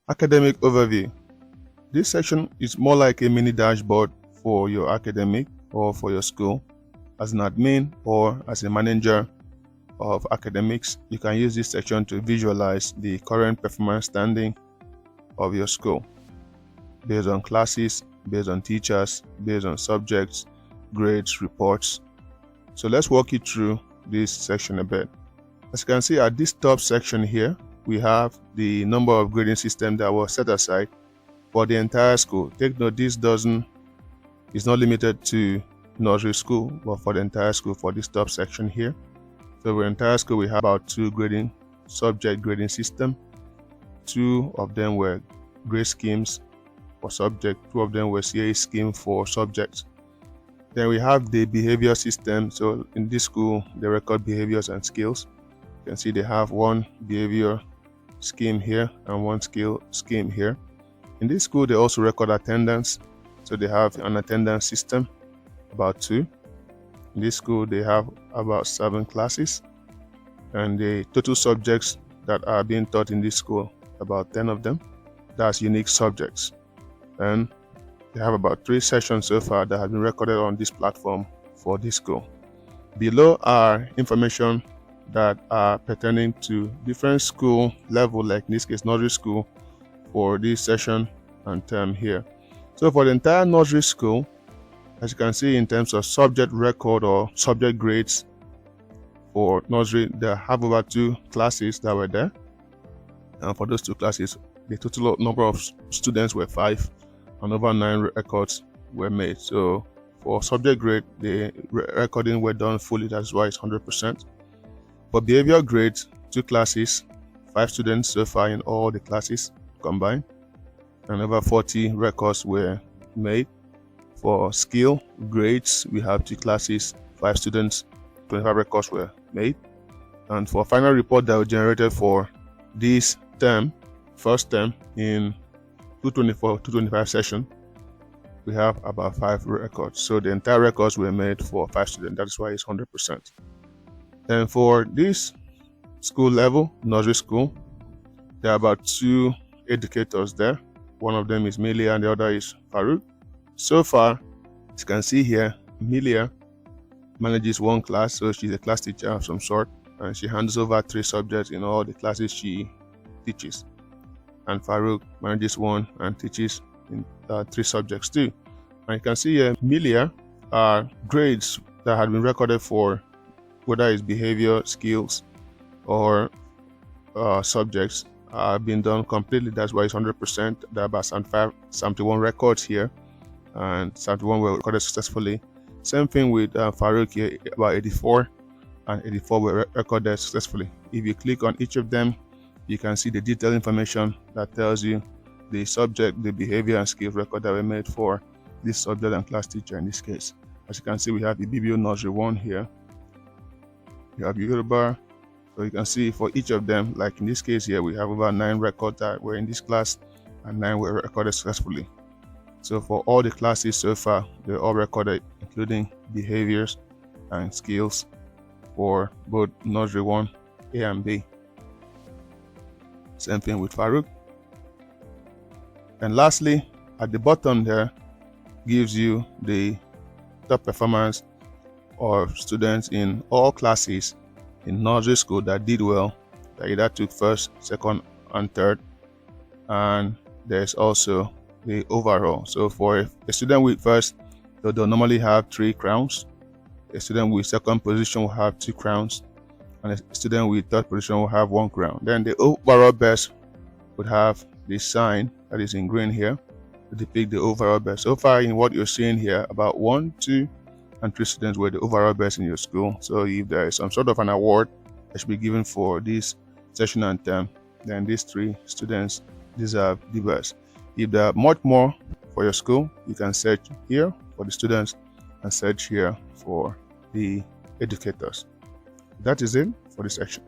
Academic overview. This section is more like a mini dashboard for your academic or for your school. As an admin or as a manager of academics, you can use this section to visualize the current performance standing of your school based on classes, based on teachers, based on subjects, grades, reports. So let's walk you through this section a bit. As you can see at this top section here, we have the number of grading systems that were set aside for the entire school. Take note, this is not limited to nursery school, but for the entire school for this top section here. So for the entire school, we have about 2 subject grading system. 2 of them were grade schemes for subject, 2 of them were CA scheme for subjects. Then we have the behavior system. So in this school, they record behaviors and skills. You can see they have 1 behavior scheme here and 1 skill scheme here. In this school, they also record attendance. So they have an attendance system, about 2. In this school, they have about 7 classes. And the total subjects that are being taught in this school, about 10 of them. That's unique subjects. And they have about 3 sessions so far that have been recorded on this platform for this school. Below are information that are pertaining to different school level, like in this case nursery school, for this session and term here. So for the entire nursery school, as you can see in terms of subject record or subject grades for nursery, they have over 2 classes that were there. And for those 2 classes, the total number of students were 5 and over 9 records were made. So for subject grade, the recording were done fully. That's why it's 100%. For behavior grades, 2 classes, 5 students so far in all the classes combined, and over 40 records were made. For skill grades, we have 2 classes, 5 students, 25 records were made. And for final report that was generated for this term, first term in 224-225 session, we have about 5 records. So the entire records were made for 5 students. That's why it's 100%. And for this school level, nursery school, there are about 2 educators there. One of them is Milia and the other is Farouk. So far, as you can see here, Milia manages 1 class, so she's a class teacher of some sort, and she hands over 3 subjects in all the classes she teaches. And Farouk manages 1 and teaches in 3 subjects too. And you can see here, Milia are grades that had been recorded for whether it's behavior, skills, or subjects have been done completely. That's why it's 100%. There are about 71 records here, and 71 were recorded successfully. Same thing with Farouk here, about 84, and 84 were recorded successfully. If you click on each of them, you can see the detailed information that tells you the subject, the behavior, and skills record that were made for this subject and class teacher in this case. As you can see, we have the BBO Nursery 1 here. You have Yoruba. So you can see for each of them, like in this case here, we have over 9 records that were in this class and 9 were recorded successfully. So for all the classes so far, they're all recorded, including behaviors and skills for both Nursery 1, A and B. Same thing with Farouk. And lastly, at the bottom there, gives you the top performance of students in all classes in nursery school that did well, that either took first, second, and third. And there's also the overall. So for a student with first, they'll normally have 3 crowns. A student with second position will have 2 crowns, and a student with third position will have 1 crown. Then the overall best would have this sign that is in green here to depict the overall best. So far in what you're seeing here, about 1, 2, and 3 students were the overall best in your school. So if there is some sort of an award that should be given for this session and term, then these 3 students deserve the best. If there are much more for your school, you can search here for the students and search here for the educators. That is it for this section.